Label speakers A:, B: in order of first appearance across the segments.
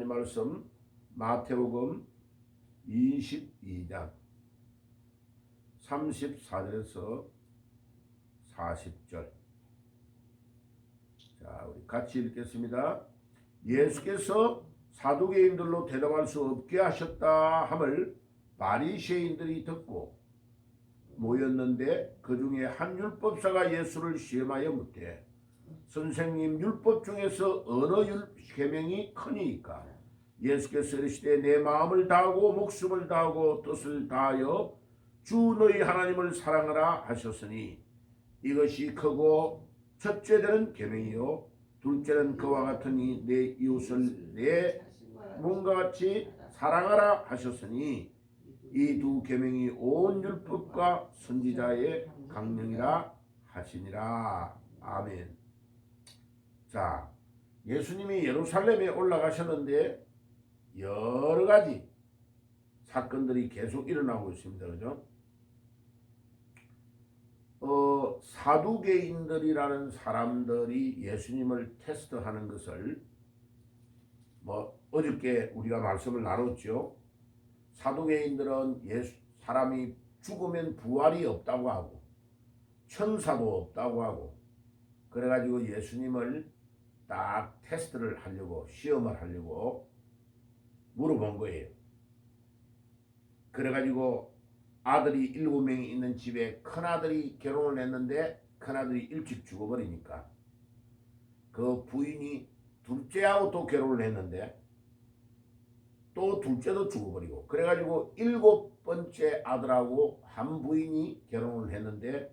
A: 하나님 말씀 마태복음 22장 34절에서 40절. 자, 우리 같이 읽겠습니다. 예수께서 사두개인들로 대답할 수 없게 하셨다 함을 바리새인들이 듣고 모였는데 그 중에 한 율법사가 예수를 시험하여 묻되 선생님, 율법 중에서 어느 계명이 크니까? 예수께서 이르시되 내 마음을 다하고 목숨을 다하고 뜻을 다하여 주 너희 하나님을 사랑하라 하셨으니 이것이 크고 첫째는 계명이요 둘째는 그와 같으니 내 이웃을 내 몸과 같이 사랑하라 하셨으니 이 두 계명이 온 율법과 선지자의 강령이라 하시니라. 아멘. 자, 예수님이 예루살렘에 올라가셨는데 여러 가지 사건들이 계속 일어나고 있습니다. 그죠? 사두개인들이라는 사람들이 예수님을 테스트하는 것을 어저께 우리가 말씀을 나눴죠. 사두개인들은 사람이 죽으면 부활이 없다고 하고 천사도 없다고 하고 그래가지고 예수님을 딱 테스트를 하려고 시험을 하려고 물어본 거예요. 그래가지고 아들이 7명이 있는 집에 큰아들이 결혼을 했는데 큰아들이 일찍 죽어버리니까 그 부인이 둘째하고 또 결혼을 했는데 또 둘째도 죽어버리고 그래가지고 7번째 아들하고 한 부인이 결혼을 했는데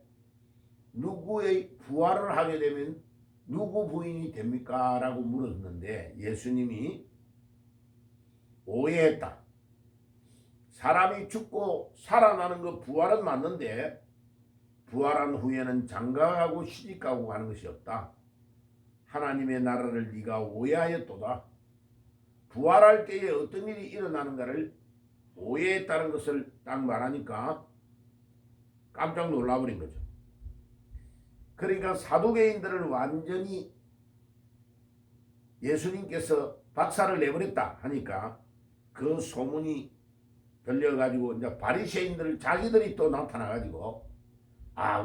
A: 누구의 부활을 하게 되면 누구 부인이 됩니까? 라고 물었는데 예수님이 오해했다. 사람이 죽고 살아나는 거 부활은 맞는데 부활한 후에는 장가가고 시집가고 가는 것이 없다. 하나님의 나라를 네가 오해하였도다. 부활할 때에 어떤 일이 일어나는가를 오해했다는 것을 딱 말하니까 깜짝 놀라버린 거죠. 그러니까 사두개인들을 완전히 예수님께서 박살을 내버렸다 하니까 그 소문이 들려가지고 이제 바리새인들 자기들이 또 나타나가지고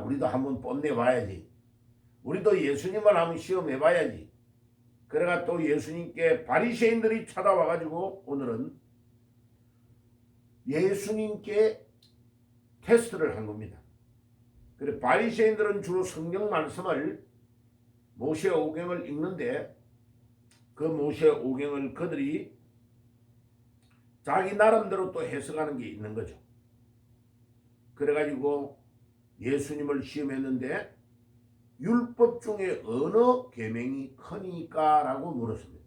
A: 우리도 한번 뽐내봐야지. 우리도 예수님을 한번 시험해봐야지. 그래가 또 예수님께 바리새인들이 찾아와가지고 오늘은 예수님께 테스트를 한 겁니다. 그래 바리새인들은 주로 성경 말씀을 모세 오경을 읽는데 그 모세 오경을 그들이 자기 나름대로 또 해석하는 게 있는 거죠. 그래가지고 예수님을 시험했는데 율법 중에 어느 계명이 크니까? 라고 물었습니다.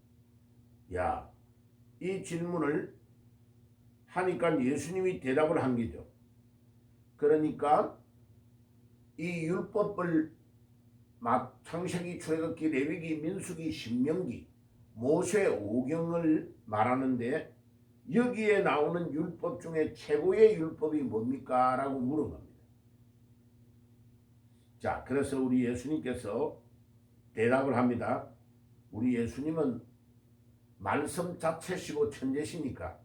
A: 이 질문을 하니까 예수님이 대답을 한 거죠. 그러니까 이 율법을 창세기, 출애굽기, 레위기, 민수기, 신명기, 모세 오경을 말하는데 여기에 나오는 율법 중에 최고의 율법이 뭡니까? 라고 물은 겁니다. 자, 그래서 우리 예수님께서 대답을 합니다. 우리 예수님은 말씀 자체시고 천재시니까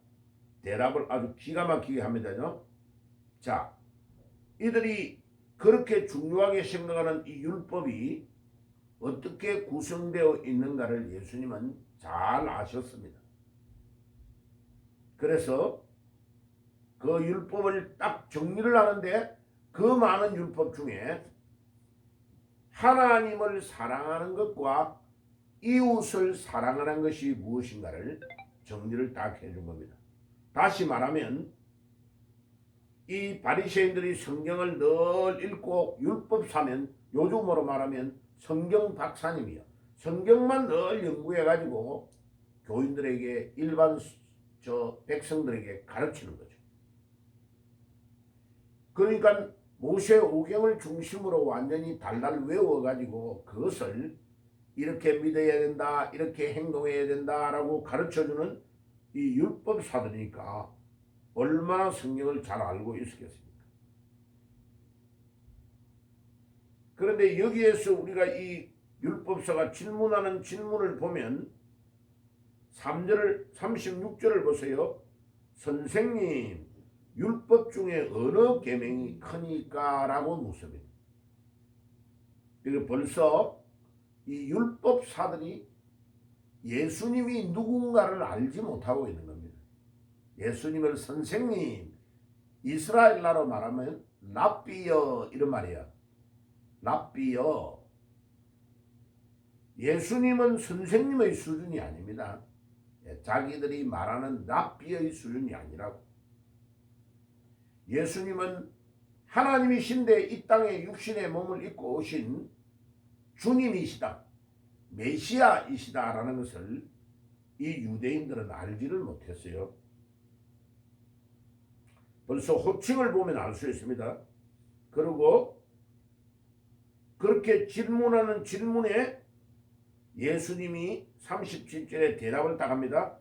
A: 대답을 아주 기가 막히게 합니다. 자, 이들이 그렇게 중요하게 생각하는 이 율법이 어떻게 구성되어 있는가를 예수님은 잘 아셨습니다. 그래서 그 율법을 딱 정리를 하는데 그 많은 율법 중에 하나님을 사랑하는 것과 이웃을 사랑하는 것이 무엇인가를 정리를 딱 해준 겁니다. 다시 말하면 이 바리새인들이 성경을 늘 읽고 율법사면 요즘으로 말하면 성경 박사님이요. 성경만 늘 연구해가지고 교인들에게 일반 백성들에게 가르치는 거죠. 그러니까 모세 오경을 중심으로 완전히 달달 외워가지고 그것을 이렇게 믿어야 된다, 이렇게 행동해야 된다라고 가르쳐주는 이 율법사들이니까 얼마나 성경을 잘 알고 있었겠습니까? 그런데 여기에서 우리가 이 율법사가 질문하는 질문을 보면 3절 36절을 보세요. 선생님, 율법 중에 어느 계명이 크니까? 라고 묻습니다. 그리고 벌써 이 율법사들이 예수님이 누군가를 알지 못하고 있는 겁니다. 예수님을 선생님, 이스라엘 나라로 말하면 랍비여 이런 말이야. 랍비여. 예수님은 선생님의 수준이 아닙니다. 자기들이 말하는 랍비의 수준이 아니라고. 예수님은 하나님이신데 이 땅에 육신의 몸을 입고 오신 주님이시다, 메시아이시다라는 것을 이 유대인들은 알지를 못했어요. 벌써 호칭을 보면 알 수 있습니다. 그리고 그렇게 질문하는 질문에 예수님이 37절에 대답을 딱 합니다.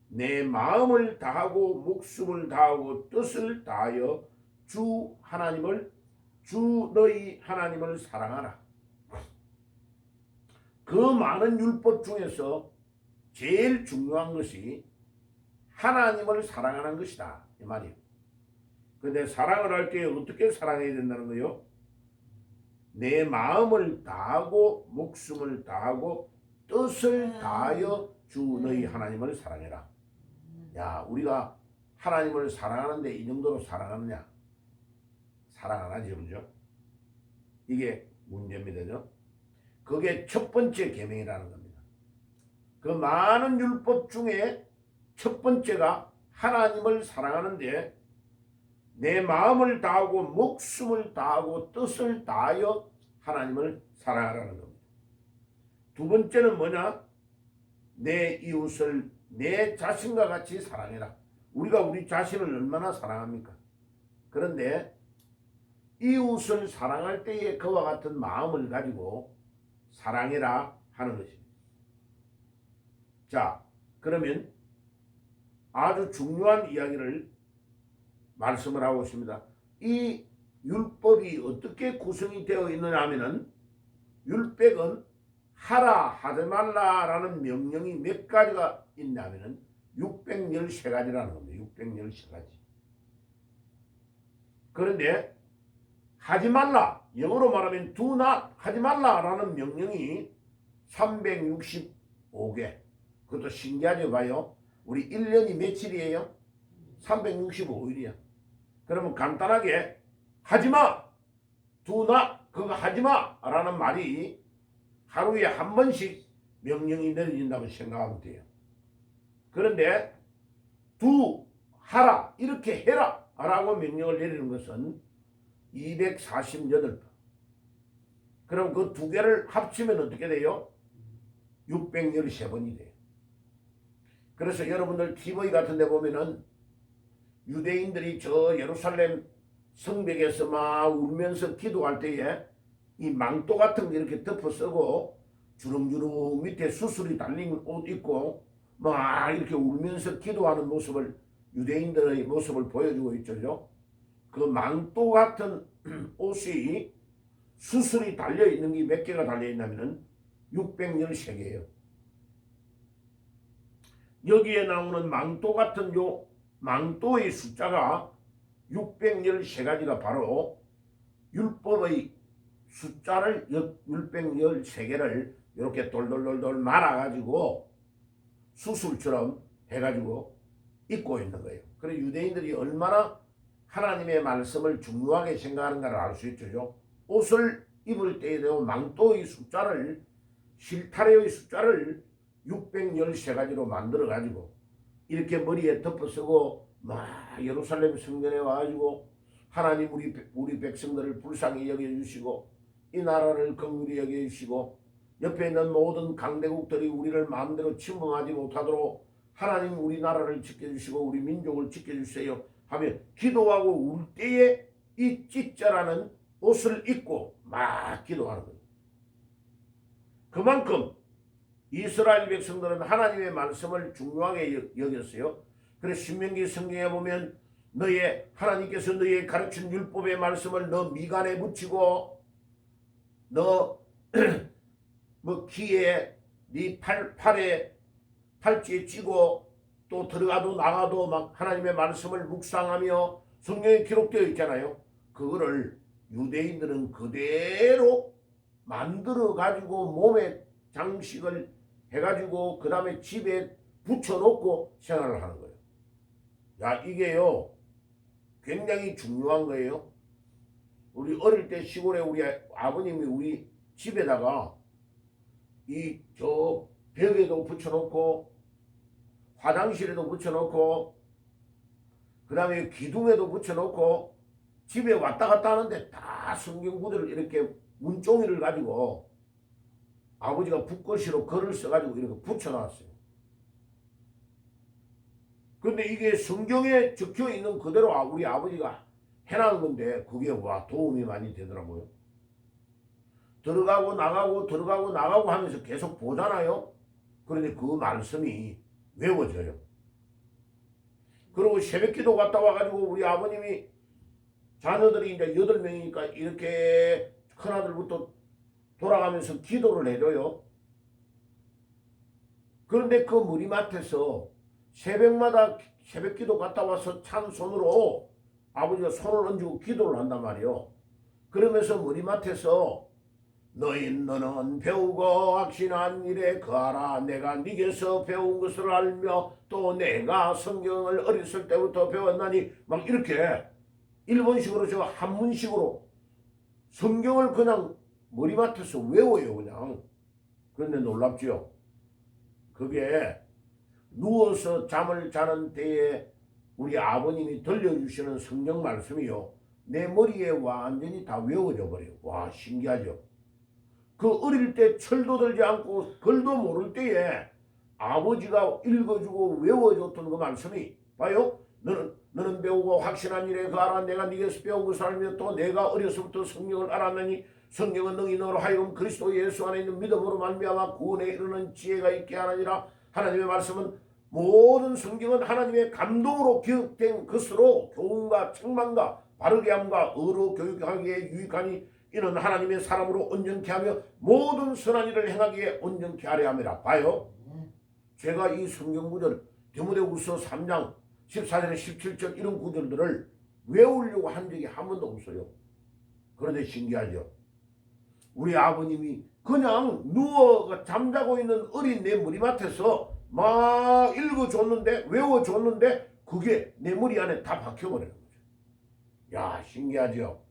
A: 내 마음을 다하고 목숨을 다하고 뜻을 다하여 주 너희 하나님을 사랑하라. 그 많은 율법 중에서 제일 중요한 것이 하나님을 사랑하는 것이다, 이 말이에요. 근데 사랑을 할 때 어떻게 사랑해야 된다는 거예요? 내 마음을 다하고 목숨을 다하고 뜻을 다하여 주 너희 하나님을 사랑해라. 야, 우리가 하나님을 사랑하는데 이 정도로 사랑하느냐? 사랑 안 하죠, 그죠? 이게 문제입니다. 그게 첫 번째 계명이라는 겁니다. 그 많은 율법 중에 첫 번째가 하나님을 사랑하는데 내 마음을 다하고 목숨을 다하고 뜻을 다하여 하나님을 사랑하라는 겁니다. 두 번째는 뭐냐? 내 이웃을 내 자신과 같이 사랑해라. 우리가 우리 자신을 얼마나 사랑합니까? 그런데 이웃을 사랑할 때에 그와 같은 마음을 가지고 사랑해라 하는 것입니다. 자, 그러면 아주 중요한 이야기를 말씀을 하고 있습니다. 이 율법이 어떻게 구성이 되어 있느냐 하면은 율법은 하라 하지 말라라는 명령이 몇 가지가 있냐면은 613가지라는 겁니다. 613가지. 그런데 하지 말라, 영어로 말하면 do not, 하지 말라라는 명령이 365개. 그것도 신기하죠. 봐요. 우리 1년이 며칠이에요? 365일이야. 그러면 간단하게 하지마, do not, 그거 하지마 라는 말이 하루에 한 번씩 명령이 내려진다고 생각하면 돼요. 그런데 do, 하라, 이렇게 해라 라고 명령을 내리는 것은 248번. 그럼 그 두 개를 합치면 어떻게 돼요? 613번이 돼요. 그래서 여러분들 TV 같은 데 보면은 유대인들이 저 예루살렘 성벽에서 막 울면서 기도할 때에 이 망토 같은 게 이렇게 덮어 쓰고 주렁주렁 밑에 수술이 달린 옷 입고 막 이렇게 울면서 기도하는 모습을, 유대인들의 모습을 보여주고 있죠. 그 망토 같은 옷이 수술이 달려있는 게 몇 개가 달려있냐면 613개예요. 여기에 나오는 망토 같은 요 망토의 숫자가 613가지가 바로 율법의 숫자를 613개를 이렇게 돌돌돌돌 말아가지고 수술처럼 해가지고 입고 있는 거예요. 그래서 유대인들이 얼마나 하나님의 말씀을 중요하게 생각하는가를 알 수 있죠. 옷을 입을 때에도 망토의 숫자를, 실타래의 숫자를 613가지로 만들어가지고 이렇게 머리에 덮어쓰고 막 예루살렘 성전에 와가지고 하나님 우리 백성들을 불쌍히 여겨주시고 이 나라를 긍휼히 여겨주시고 옆에 있는 모든 강대국들이 우리를 마음대로 침범하지 못하도록 하나님 우리나라를 지켜주시고 우리 민족을 지켜주세요 하며 기도하고 울 때에 이 찢자라는 옷을 입고 막 기도하는 거예요. 그만큼 이스라엘 백성들은 하나님의 말씀을 중요하게 여겼어요. 그래서 신명기 성경에 보면 하나님께서 너의 가르친 율법의 말씀을 너 미간에 붙이고 너 뭐 귀에 네 팔에 팔찌에 찌고 또 들어가도 나가도 막 하나님의 말씀을 묵상하며 성경에 기록되어 있잖아요. 그거를 유대인들은 그대로 만들어 가지고 몸에 장식을 해가지고 그 다음에 집에 붙여놓고 생활을 하는 거예요. 야, 이게요 굉장히 중요한 거예요. 우리 어릴 때 시골에 우리 아버님이 우리 집에다가 이 저 벽에도 붙여놓고 화장실에도 붙여놓고 그 다음에 기둥에도 붙여놓고 집에 왔다 갔다 하는데 다 성경 구절을 이렇게 문종이를 가지고 아버지가 붓글씨로 글을 써가지고 이렇게 붙여놨어요. 근데 이게 성경에 적혀 있는 그대로 우리 아버지가 해놓은 건데 그게 와 도움이 많이 되더라고요. 들어가고 나가고 들어가고 나가고 하면서 계속 보잖아요. 그런데 그 말씀이 외워져요. 그리고 새벽기도 갔다 와가지고 우리 아버님이 자녀들이 이제 8명이니까 이렇게 큰아들부터 돌아가면서 기도를 해줘요. 그런데 그 머리맡에서 새벽마다 새벽기도 갔다 와서 찬 손으로 아버지가 손을 얹고 기도를 한단 말이에요. 그러면서 머리맡에서 너는 배우고 악신한 일에 거하라. 내가 네게서 배운 것을 알며 또 내가 성경을 어렸을 때부터 배웠나니 막 이렇게 일본식으로 저 한문식으로 성경을 그냥 머리맡에서 외워요 그냥. 그런데 놀랍죠. 그게 누워서 잠을 자는 때에 우리 아버님이 들려주시는 성경 말씀이요 내 머리에 완전히 다 외워져 버려요. 와 신기하죠. 그 어릴 때 철도 들지 않고 글도 모를 때에 아버지가 읽어주고 외워줬던 그 말씀이 봐요. 너는 배우고 확신한 일에 거하라. 내가 네게서 배운 것을 알며 또 내가 어려서부터 성경을 알았느니 성경은 너희 너로 하여금 그리스도 예수 안에 있는 믿음으로 말미암아 구원에 이르는 지혜가 있게 하느니라. 하나님의 말씀은 모든 성경은 하나님의 감동으로 기억된 것으로 교훈과 책망과 바르게 함과 의로 교육하기에 유익하니 이는 하나님의 사람으로 온전케 하며 모든 선한 일을 행하기에 온전케 하려 함이라. 봐요. 제가 이 성경 구절 디모데후서 3장 14절에 17절 이런 구절들을 외우려고 한 적이 한 번도 없어요. 그런데 신기하죠. 우리 아버님이 그냥 누워 잠자고 있는 어린 내 머리맡에서 막 읽어줬는데 외워줬는데 그게 내 머리 안에 다 박혀버리는 거죠. 야 신기하죠.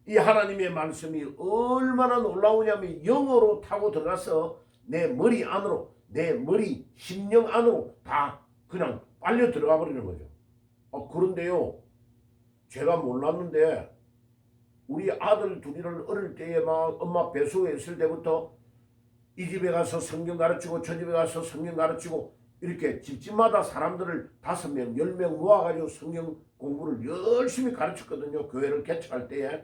A: 이 하나님의 말씀이 얼마나 놀라우냐면 영어로 타고 들어가서 내 머리 안으로 내 머리 심령 안으로 다 그냥 빨려 들어가 버리는 거죠. 그런데요 제가 몰랐는데 우리 아들 둘이를 어릴 때에 막 엄마 뱃속에 있을 때부터 이 집에 가서 성경 가르치고 저 집에 가서 성경 가르치고 이렇게 집집마다 사람들을 5명 10명 모아가지고 성경 공부를 열심히 가르쳤거든요. 교회를 개척할 때에.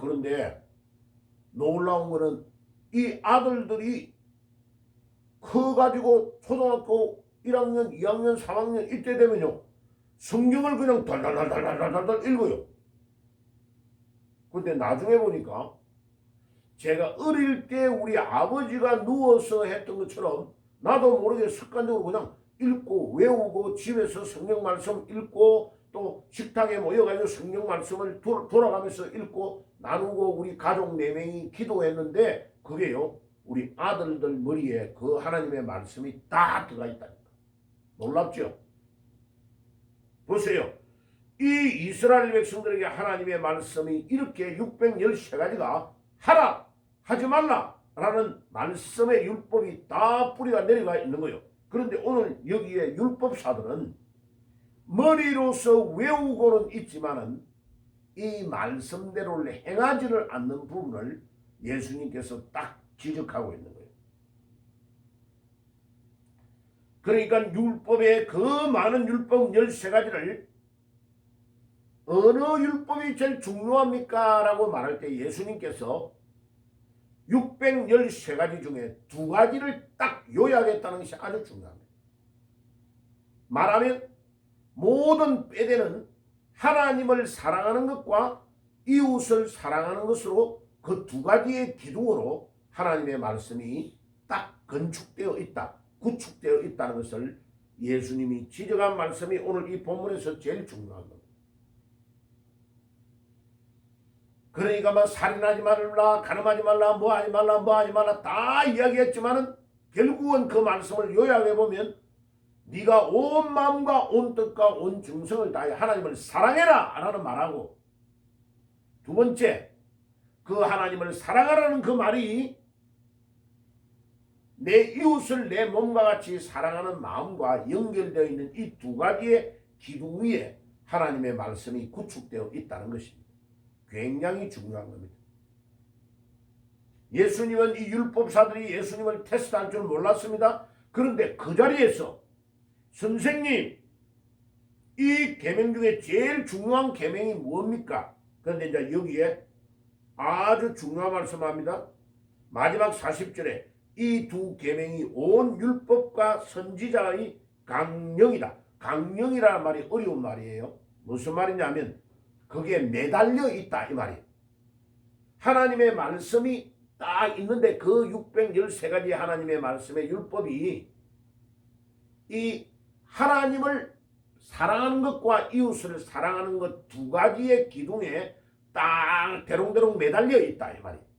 A: 그런데 놀라운 거는 이 아들들이 커가지고 초등학교 1학년 2학년 3학년 이때 되면요 성경을 그냥 달달달달달달달 읽어요. 근데 나중에 보니까 제가 어릴 때 우리 아버지가 누워서 했던 것처럼 나도 모르게 습관적으로 그냥 읽고 외우고 집에서 성경 말씀 읽고 또 식탁에 모여가지고 성경 말씀을 돌아가면서 읽고 나누고 우리 가족 4명이 기도했는데 그게요 우리 아들들 머리에 그 하나님의 말씀이 다 들어가 있다니까. 놀랍죠? 보세요. 이 이스라엘 백성들에게 하나님의 말씀이 이렇게 613가지가 하라 하지 말라 라는 말씀의 율법이 다 뿌리가 내려가 있는 거예요. 그런데 오늘 여기에 율법사들은 머리로서 외우고는 있지만은 이 말씀대로를 행하지를 않는 부분을 예수님께서 딱 지적하고 있는 거예요. 그러니까 율법의 그 많은 율법 13가지를 어느 율법이 제일 중요합니까? 라고 말할 때 예수님께서 613가지 중에 2가지를 딱 요약했다는 것이 아주 중요합니다. 말하면 모든 빼대는 하나님을 사랑하는 것과 이웃을 사랑하는 것으로 그 2가지의 기둥으로 하나님의 말씀이 딱 건축되어 있다, 구축되어 있다는 것을 예수님이 지적한 말씀이 오늘 이 본문에서 제일 중요한 겁니다. 그러니까 뭐 살인하지 말라, 간음하지 말라, 뭐 하지 말라, 뭐 하지 말라 다 이야기했지만은 결국은 그 말씀을 요약해 보면 네가 온 마음과 온 뜻과 온 정성을 다해 하나님을 사랑해라 라는 말하고, 두 번째 그 하나님을 사랑하라는 그 말이 내 이웃을 내 몸과 같이 사랑하는 마음과 연결되어 있는 이 두 가지의 기둥 위에 하나님의 말씀이 구축되어 있다는 것입니다. 굉장히 중요한 겁니다. 예수님은 이 율법사들이 예수님을 테스트할 줄 몰랐습니다. 그런데 그 자리에서 선생님, 이 계명 중에 제일 중요한 계명이 뭡니까? 그런데 이제 여기에 아주 중요한 말씀합니다. 마지막 40절에 이 두 계명이 온 율법과 선지자의 강령이다. 강령이라는 말이 어려운 말이에요. 무슨 말이냐면 거기에 매달려 있다 이 말이에요. 하나님의 말씀이 딱 있는데 그 613가지 하나님의 말씀의 율법이 이 하나님을 사랑하는 것과 이웃을 사랑하는 것 두 가지의 기둥에 딱 대롱대롱 매달려 있다 이 말이에요.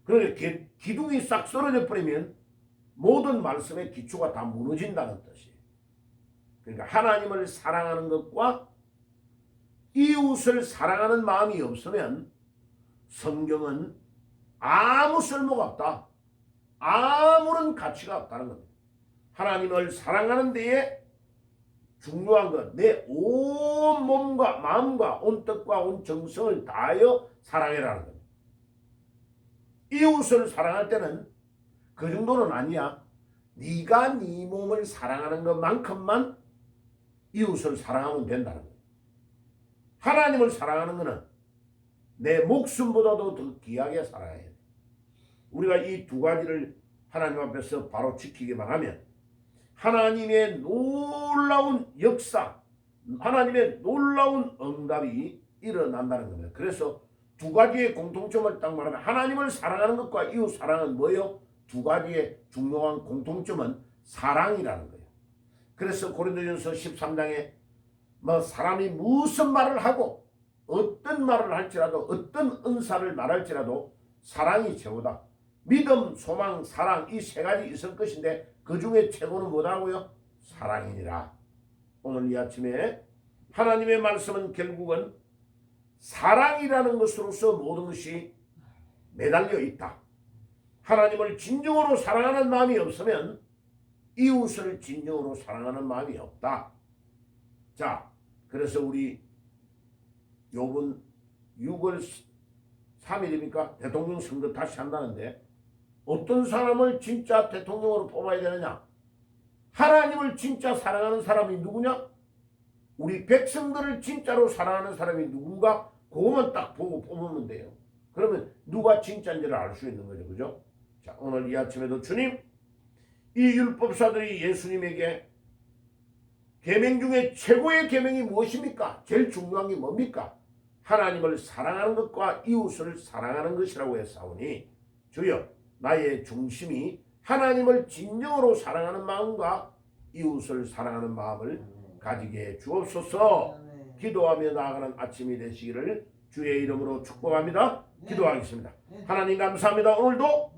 A: 그러니까 기둥이 싹 썰어져 버리면 모든 말씀의 기초가 다 무너진다는 뜻이에요. 그러니까 하나님을 사랑하는 것과 이웃을 사랑하는 마음이 없으면 성경은 아무 쓸모가 없다, 아무런 가치가 없다는 겁니다. 하나님을 사랑하는 데에 중요한 것, 내 온 몸과 마음과 온 뜻과 온 정성을 다하여 사랑해라는 겁니다. 이웃을 사랑할 때는 그 정도는 아니야. 네가 네 몸을 사랑하는 것만큼만 이웃을 사랑하면 된다는 거예요. 하나님을 사랑하는 것은 내 목숨보다도 더 귀하게 살아야 돼. 우리가 이 두 가지를 하나님 앞에서 바로 지키기만 하면 하나님의 놀라운 역사, 하나님의 놀라운 응답이 일어난다는 겁니다. 그래서 두 가지의 공통점을 딱 말하면 하나님을 사랑하는 것과 이웃 사랑은 뭐예요? 두 가지의 중요한 공통점은 사랑이라는 거예요. 그래서 고린도전서 13장에 뭐 사람이 무슨 말을 하고 어떤 말을 할지라도 어떤 은사를 말할지라도 사랑이 최고다. 믿음, 소망, 사랑 이 세 가지 있을 것인데 그 중에 최고는 뭐라고요? 사랑이니라. 오늘 이 아침에 하나님의 말씀은 결국은 사랑이라는 것으로서 모든 것이 매달려 있다. 하나님을 진정으로 사랑하는 마음이 없으면 이웃을 진정으로 사랑하는 마음이 없다. 자, 그래서 우리 요번 6월 3일입니까? 대통령 선거 다시 한다는데 어떤 사람을 진짜 대통령으로 뽑아야 되느냐? 하나님을 진짜 사랑하는 사람이 누구냐? 우리 백성들을 진짜로 사랑하는 사람이 누군가? 그것만 딱 보고 뽑으면 돼요. 그러면 누가 진짜인지를 알 수 있는 거죠. 그죠? 자, 오늘 이 아침에도 주님, 이 율법사들이 예수님에게 계명 중에 최고의 계명이 무엇입니까? 제일 중요한 게 뭡니까? 하나님을 사랑하는 것과 이웃을 사랑하는 것이라고 했사오니 주여 나의 중심이 하나님을 진정으로 사랑하는 마음과 이웃을 사랑하는 마음을 가지게 해 주옵소서. 기도하며 나아가는 아침이 되시기를 주의 이름으로 축복합니다. 기도하겠습니다. 하나님 감사합니다. 오늘도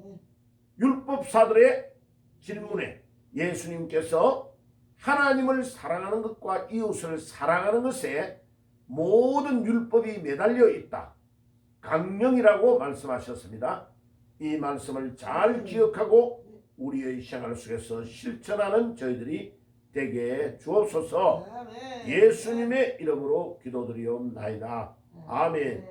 A: 율법사들의 질문에 예수님께서 하나님을 사랑하는 것과 이웃을 사랑하는 것에 모든 율법이 매달려 있다. 강령이라고 말씀하셨습니다. 이 말씀을 잘 기억하고 우리의 생활 속에서 실천하는 저희들이 되게 주옵소서. 예수님의 이름으로 기도드리옵나이다. 아멘.